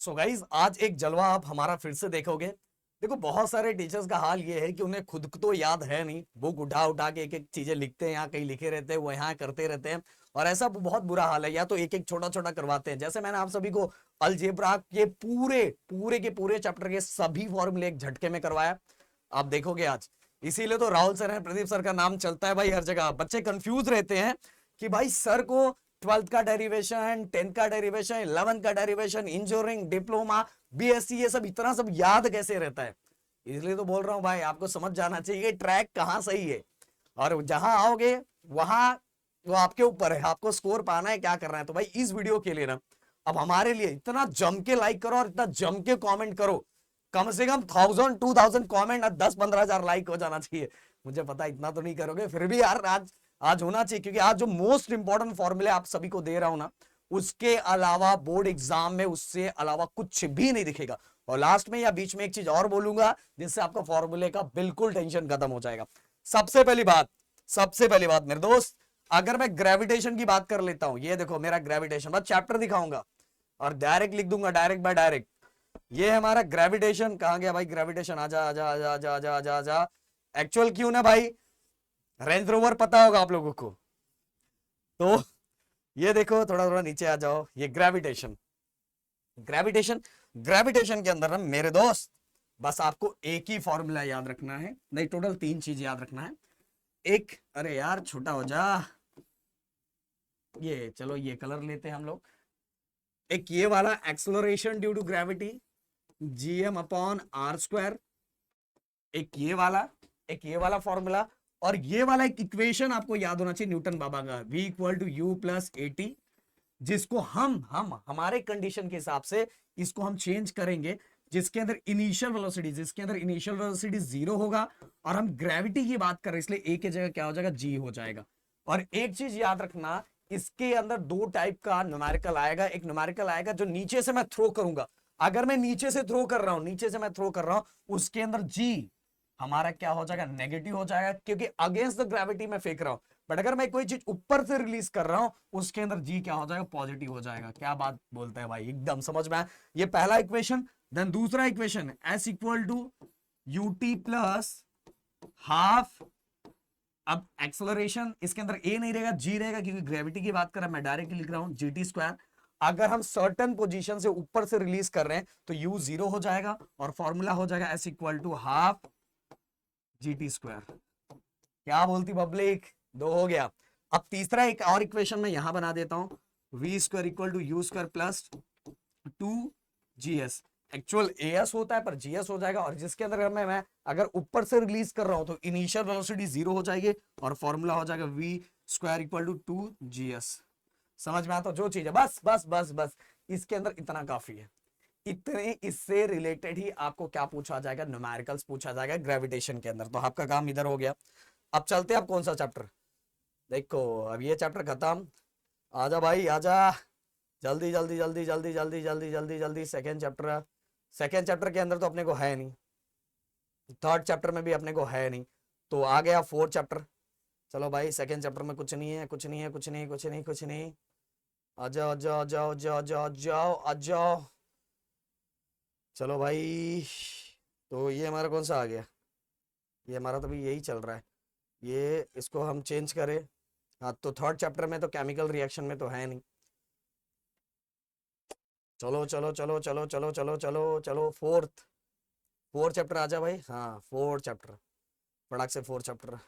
So guys आज एक जलवा आप हमारा फिर से देखोगे। देखो बहुत सारे टीचर्स का हाल ये है कि उन्हें खुद को तो याद है नहीं, बुक उठा उठा के एक एक चीजें लिखते हैं, यहाँ कहीं लिखे रहते हैं, वो यहाँ करते रहते हैं। और ऐसा बहुत बुरा हाल है, या तो एक एक छोटा छोटा करवाते हैं। जैसे मैंने आप सभी को अलजेब्रा के पूरे पूरे के पूरे चैप्टर के सभी फॉर्मूले एक झटके में करवाया। आप देखोगे आज, इसीलिए तो राहुल सर है, प्रदीप सर का नाम चलता है भाई हर जगह। बच्चे कंफ्यूज रहते हैं कि भाई सर को 12th का डेरिवेशन, 10th का डेरिवेशन, 11th का डेरिवेशन, इंजीनियरिंग, डिप्लोमा, बीएससी, ये सब इतना सब याद कैसे रहता है। इसलिए तो बोल रहा हूं भाई, आपको समझ जाना चाहिए ट्रैक कहां सही है, और जहां आओगे वहां वो आपके ऊपर है, आपको स्कोर पाना है, क्या करना है। तो भाई इस वीडियो के लिए ना अब हमारे लिए इतना जम के लाइक करो और इतना जम के कमेंट करो, कम से कम 1000-2000 कमेंट और 10-15 हजार लाइक हो जाना चाहिए। मुझे पता इतना तो नहीं करोगे, फिर भी यार आज आज होना चाहिए, क्योंकि आज जो मोस्ट इंपॉर्टेंट फॉर्मूले आप सभी को दे रहा हूं ना, उसके अलावा बोर्ड एग्जाम में उससे अलावा कुछ भी नहीं दिखेगा। और लास्ट में या बीच में एक चीज और बोलूंगा जिससे आपका फॉर्मूले का बिल्कुल टेंशन खत्म हो जाएगा। सबसे पहली बात मेरे दोस्त, अगर मैं ग्रेविटेशन की बात कर लेता हूं, ये देखो मेरा ग्रेविटेशन, बस चैप्टर दिखाऊंगा और डायरेक्ट लिख दूंगा, डायरेक्ट बाय डायरेक्ट। ये हमारा ग्रेविटेशन, कहां गया भाई ग्रेविटेशन, आजा आजा आजा आजा आजा आजा आजा। एक्चुअल क्यों ना भाई, रेंज रोवर पता होगा आप लोगों को, तो ये देखो थोड़ा थोड़ा नीचे आ जाओ, ये ग्रेविटेशन ग्रेविटेशन ग्रेविटेशन के अंदर ना मेरे दोस्त, बस आपको एक ही फॉर्मूला याद रखना है, नहीं टोटल 3 चीज याद रखना है। एक, अरे यार छोटा हो जा, ये चलो ये कलर लेते हैं हम लोग। एक ये वाला acceleration due to gravity, GM upon R square. एक ये वाला फॉर्मूला, और ये वाला एक इक्वेशन आपको याद होना चाहिए न्यूटन बाबा का, v equal to u plus a t, जिसको हम हमारे कंडीशन के हिसाब से इसको हम चेंज करेंगे, जिसके अंदर इनिशियल वेलोसिटी 0 होगा, और हम ग्रेविटी की बात कर रहे हैं इसलिए ए की जगह क्या हो जाएगा, जी हो जाएगा। और एक चीज याद रखना, इसके अंदर 2 टाइप का न्यूमेरिकल आएगा। एक न्यूमेरिकल आएगा जो नीचे से मैं थ्रो करूंगा, अगर मैं नीचे से थ्रो कर रहा हूं, उसके अंदर जी हमारा क्या हो जाएगा, नेगेटिव हो जाएगा, क्योंकि अगेंस्ट द ग्रेविटी में फेंक रहा हूं। बट अगर मैं कोई चीज ऊपर से रिलीज कर रहा हूं, उसके अंदर जी क्या हो जाएगा, पॉजिटिव हो जाएगा। क्या बात बोलते हैं भाई, एकदम समझ में आया। ये पहला इक्वेशन। देन दूसरा equation, s equal to u t plus half. अब एक्सेलरेशन, इसके अंदर ए नहीं रहेगा, जी रहेगा, क्योंकि ग्रेविटी की बात कर रहा है, मैं डायरेक्ट लिख रहा हूं जी टी स्क्वायर। अगर हम सर्टन पोजीशन से ऊपर से रिलीज कर रहे हैं तो यू 0 हो जाएगा, और फॉर्मूला हो जाएगा s equal to half g t square. क्या बोलती पब्लिक, 2 हो गया। अब तीसरा एक और इक्वेशन मैं यहां बना देता हूं, v square equal to u square plus 2GS। Actual s होता है पर जीएस हो जाएगा, और जिसके अंदर मैं अगर ऊपर से रिलीज कर रहा हूं तो इनिशियल वेलोसिटी 0 हो जाएगी, और फॉर्मूला हो जाएगा we square equal to 2GS। समझ में आता, जो चीज है, बस बस बस बस इसके अंदर इतना काफी है। इतने इससे रिलेटेड ही आपको क्या पूछा जाएगा, न्यूमेरिकल्स पूछा जाएगा ग्रेविटेशन के अंदर। तो आपका काम इधर हो गया। अब चलते हैं, आप कौन सा चैप्टर, देखो अब ये चैप्टर खत्म, आजा भाई आजा, जल्दी जल्दी जल्दी जल्दी जल्दी जल्दी जल्दी जल्दी। सेकेंड चैप्टर के अंदर तो अपने को है नहीं, थर्ड चैप्टर में भी अपने को है नहीं, तो आ गया फोर्थ चैप्टर। चलो भाई सेकेंड चैप्टर में कुछ नहीं है, कुछ नहीं है, कुछ नहीं कुछ नहीं कुछ नहीं। आ जाओ आ जाओ आ जाओ आ जाओ आ जाओ आ जाओ आ जाओ। चलो भाई, तो ये हमारा कौन सा आ गया, ये हमारा तो भी यही चल रहा है, ये इसको हम चेंज करें। हाँ, तो थर्ड चैप्टर में तो केमिकल रिएक्शन में तो है नहीं। चलो चलो चलो चलो चलो चलो चलो चलो, फोर्थ चैप्टर आ जा भाई। हाँ फोर्थ चैप्टर, फटाक से फोर्थ चैप्टर।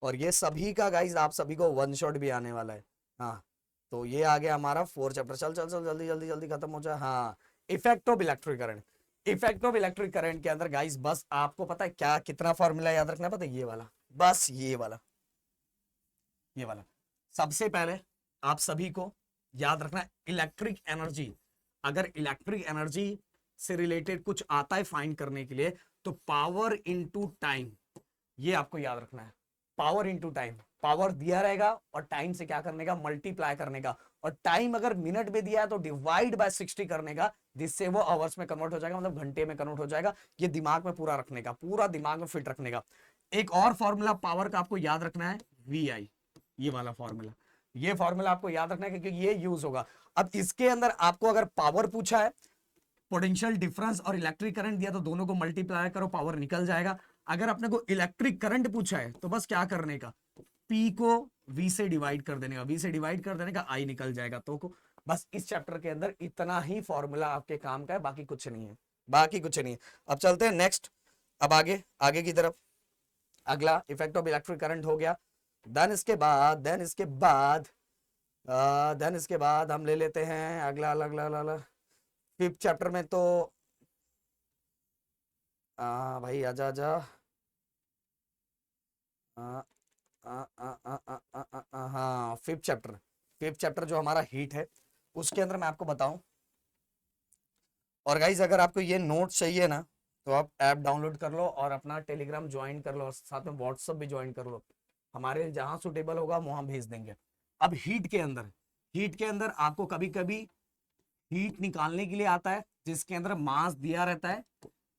और ये सभी का गाइज आप सभी को वन शॉट भी आने वाला है। हाँ, तो ये आ गया हमारा फोर्थ चैप्टर। चल चल चल जल्दी जल्दी जल्दी खत्म हो जाए। हाँ, effect of electric current. Effect of electric current के अंदर गाइस बस आपको पता है क्या, कितना फॉर्मूला याद रखना है पता है, ये वाला, बस ये वाला सबसे पहले आप सभी को याद रखना है। इलेक्ट्रिक एनर्जी, अगर इलेक्ट्रिक एनर्जी से रिलेटेड कुछ आता है फाइंड करने के लिए, तो पावर इनटू टाइम, ये आपको याद रखना है। पावर इनटू टाइम, पावर दिया रहेगा और टाइम से क्या करने का, मल्टीप्लाई करने का, और टाइम अगर मिनट में दिया है तो डिवाइड बाय 60 करने का, जिससे वो आवर्स में कन्वर्ट हो जाएगा, मतलब घंटे में कन्वर्ट हो जाएगा। ये दिमाग में पूरा रखने का, पूरा दिमाग में फिट रखने का। एक और फॉर्मूला पावर का आपको याद रखना है, VI, ये वाला फॉर्मूला, ये फॉर्मूला आपको याद रखना है, क्योंकि ये यूज होगा। अब इसके अंदर आपको अगर पावर पूछा है, पोटेंशियल डिफरेंस और इलेक्ट्रिक करंट दिया तो दोनों को मल्टीप्लाई करो, पावर निकल जाएगा। अगर अपने को इलेक्ट्रिक करंट पूछा है तो बस क्या करने का, P को V से डिवाइड कर देने का, V से डिवाइड कर देने का, I निकल जाएगा। तो बस इस चैप्टर के अंदर इतना ही फॉर्मूला आपके काम का है, बाकी कुछ नहीं है, बाकी कुछ नहीं है। अब चलते हैं नेक्स्ट, अब आगे आगे की तरफ। अगला इफेक्ट ऑफ इलेक्ट्रिक करंट हो गया। देन इसके बाद हम ले लेते हैं अगला अगला फिफ्थ चैप्टर में। तो भाई आजा आजा, हाँ फिफ्थ चैप्टर जो हमारा हीट है उसके अंदर मैं आपको बताऊं। और गाइज अगर आपको ये नोट चाहिए ना तो आप ऐप डाउनलोड कर लो और अपना टेलीग्राम ज्वाइन कर लो और साथ में व्हाट्सअप भी ज्वाइन कर लो, हमारे जहां सुटेबल होगा वहां भेज देंगे। अब हीट के अंदर आपको कभी कभी हीट निकालने के लिए आता है जिसके अंदर मास दिया रहता है,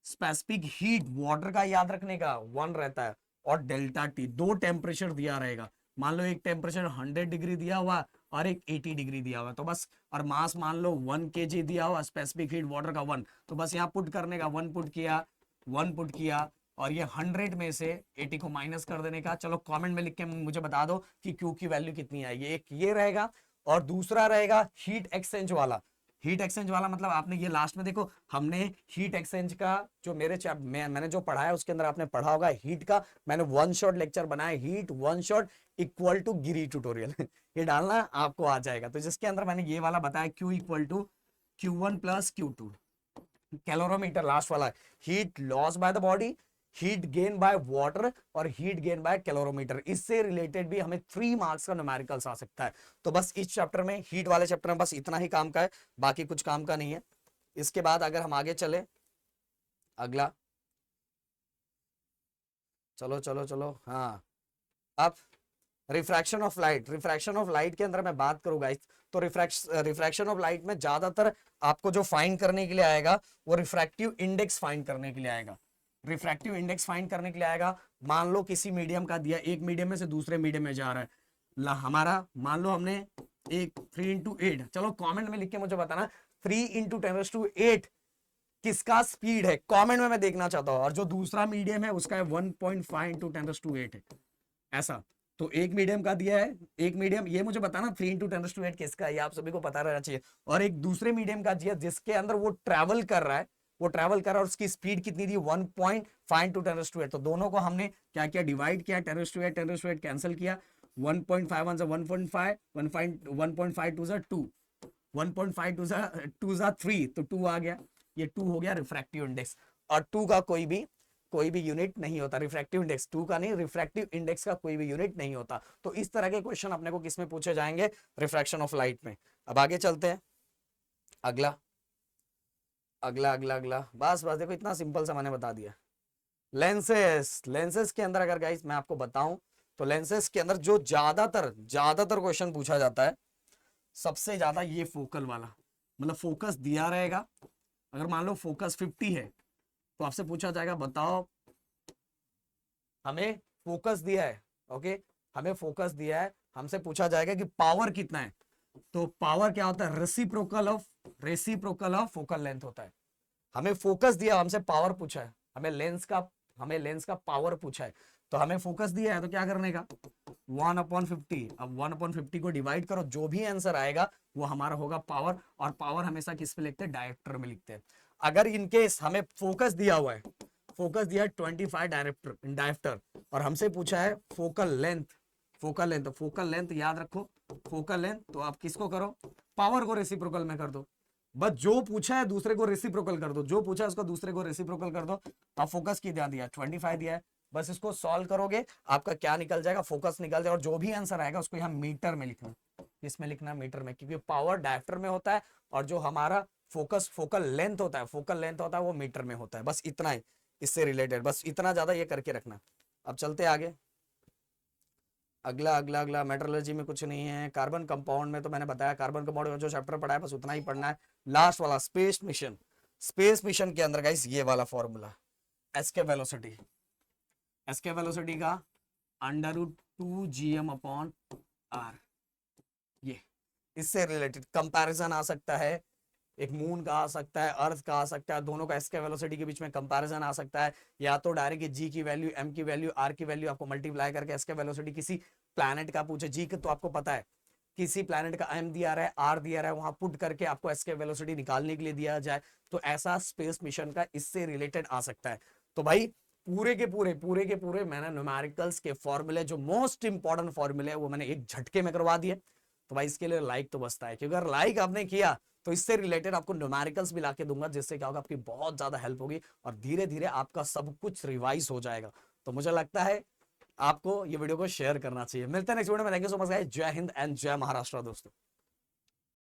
स्पेसिफिक हीट वाटर का याद रखने का 1 रहता है, और डेल्टा टी, 2 टेम्परेचर दिया रहेगा। मान लो एक टेम्परेचर 100 डिग्री दिया हुआ और एक 80 डिग्री दिया हुआ, तो बस, और मास मान लो 1 kg दिया हुआ, स्पेसिफिक हीट वाटर का 1, तो बस यहाँ पुट करने का, 1 पुट किया और ये 100 में से 80 को माइनस कर देने का। चलो कमेंट में लिख के मुझे बता दो कि क्यू की वैल्यू कितनी आएगी। एक ये रहेगा और दूसरा रहेगा हीट एक्सचेंज वाला। हीट एक्सचेंज वाला मतलब आपने ये लास्ट में देखो, हमने हीट एक्सचेंज का जो मैंने जो पढ़ाया उसके अंदर आपने पढ़ा होगा हीट का, मैंने 1 शॉट लेक्चर बनाया, heat 1 shot equal to Giri tutorial ये डालना आपको आ जाएगा। तो जिसके अंदर मैंने ये वाला बताया Q equal to Q1 plus Q2, calorimeter last वाला, heat loss by the body, heat gain by water और हीट गेन बाय कैलोरीमीटर। इससे रिलेटेड भी हमें 3 मार्क्स का न्यूमेरिकल्स आ सकता है। तो बस इस चैप्टर में, हीट वाले चैप्टर में बस इतना ही काम का है, बाकी कुछ काम का नहीं है। इसके बाद अगर हम आगे चले, अगला, चलो चलो चलो, हाँ, अब रिफ्रैक्शन ऑफ लाइट के अंदर मैं बात करूंगा इस, तो रिफ्रैक्शन ऑफ लाइट में ज्यादातर आपको जो फाइंड करने के लिए आएगा वो रिफ्रैक्टिव इंडेक्स फाइंड करने के लिए आएगा। रिफ्रैक्टिव इंडेक्स फाइंड करने के लिए आएगा। मान लो किसी मीडियम का दिया, एक मीडियम में से दूसरे मीडियम में जा रहा है, हमारा मान लो हमने एक 3 × 8, चलो कमेंट में लिख के मुझे बताना 3 × 10⁸ किसका स्पीड है, कमेंट में मैं देखना चाहता हूं। और जो दूसरा मीडियम है उसका है 1.5 × 10⁸ है, ऐसा। तो एक मीडियम का दिया है, एक मीडियम, ये मुझे बताना 3 × 10⁸ किसका है, ये आप सभी को पता रहना चाहिए। और एक दूसरे मीडियम का दिया जिसके अंदर वो ट्रैवल कर रहा है, और उसकी स्पीड कितनी थी 1.5 × 10⁸। तो दोनों को हमने क्या किया, डिवाइड किया, 10⁸ कैंसिल किया, 1.5 1 1.5, 1.5 2 2, 1.5 2 3, तो 2 आ गया, ये 2 हो गया रिफ्रैक्टिव इंडेक्स। और 2 का कोई भी यूनिट नहीं होता, रिफ्रैक्टिव इंडेक्स 2 का नहीं, रिफ्रैक्टिव इंडेक्स का कोई भी यूनिट नहीं होता। तो इस तरह के क्वेश्चन अपने को किसमें पूछे जाएंगे, रिफ्रैक्शन ऑफ लाइट में। अब आगे चलते हैं, अगला अगला अगला अगला, बस बस देखो इतना सिंपल सा मैंने बता दिया। लेंसेस के अंदर अगर गाइस मैं आपको बताऊं तो लेंसेस के अंदर जो ज्यादातर क्वेश्चन पूछा जाता है, सबसे ज्यादा ये फोकल वाला, मतलब फोकस दिया रहेगा। अगर मान लो फोकस 50 है तो आपसे पूछा जाएगा बताओ, हमें फोकस दिया है, ओके, हमें फोकस दिया है, हमसे पूछा जाएगा कि पावर कितना है। तो पावर क्या होता है, रेसिप्रोकल ऑफ फोकल लेंथ होता है। हमें फोकस दिया, हमसे पावर पूछा है, हमें लेंस का पावर पूछा है, तो हमें फोकस दिया है तो क्या करने का, 1/50। अब 1/50 को डिवाइड करो, जो भी आंसर आएगा वो हमारा होगा पावर। और पावर हमेशा किस पे लिखते हैं, डायरेक्टर में लिखते हैं। अगर इनकेस हमें फोकस दिया हुआ है, 25 डायरेक्टर, और हमसे पूछा है फोकल लेंथ याद रखो, फोकल लेंथ, तो आप किसको करो, पावर को रेसिप्रोकल में कर दो। बस जो पूछा है दूसरे को रेसिप्रोकल कर दो, जो पूछा है उसको दूसरे को रेसिप्रोकल कर दो। अब फोकस की दिया 25 दिया है, बस इसको सॉल्व करोगे आपका क्या निकल जाएगा, फोकस निकल जाएगा। और जो भी आंसर आएगा उसको यहाँ मीटर में लिखना, इसमें लिखना मीटर में, क्योंकि पावर डायरेक्टर में होता है और जो हमारा फोकल लेंथ होता है वो मीटर में होता है। बस इतना ही इससे रिलेटेड, बस इतना ज्यादा ये करके रखना। अब चलते आगे, अगला मेट्रोलॉजी में कुछ नहीं है। कार्बन कंपाउंड में तो मैंने बताया, कार्बन कंपाउंड का जो चैप्टर पढ़ा है बस उतना ही पढ़ना है। लास्ट वाला स्पेस मिशन के अंदर गाइस ये वाला फॉर्मूला, एस्के वेलोसिटी का √2gm/r, ये इससे रिलेटेड कंपैरिजन आ सकता है, एक मून का आ सकता है, अर्थ का आ सकता है, दोनों का एसके वेलोसिटी के बीच में कंपैरिजन आ सकता है, या तो डायरेक्ट जी की वैल्यू, एम की वैल्यू, आर की वैल्यू आपको मल्टीप्लाई करके एसके वेलोसिटी किसी प्लैनेट का पूछे, जी का तो आपको पता है किसी प्लैनेट का एम दिया रहा है, आर दिया रहा है, वहां पुट करके आपको एसके वेलोसिटी निकालने के लिए दिया जाए, तो ऐसा स्पेस मिशन का इससे रिलेटेड आ सकता है। तो भाई पूरे के पूरे मैंने न्यूमेरिकल्स के फॉर्मूले, जो मोस्ट इंपॉर्टेंट फॉर्मूले है, वो मैंने एक झटके में करवा दिए। तो भाई इसके लिए लाइक तो बसता है, क्योंकि अगर लाइक आपने किया तो इससे रिलेटेड आपको न्यूमेरिकल्स भी लाके दूंगा, जिससे क्या होगा, आपकी बहुत ज्यादा हेल्प होगी और धीरे धीरे आपका सब कुछ रिवाइज हो जाएगा। तो मुझे लगता है आपको ये वीडियो को शेयर करना चाहिए। मिलते हैं नेक्स्ट वीडियो में। Thank you so much guys. जय हिंद एंड जय महाराष्ट्र दोस्तों।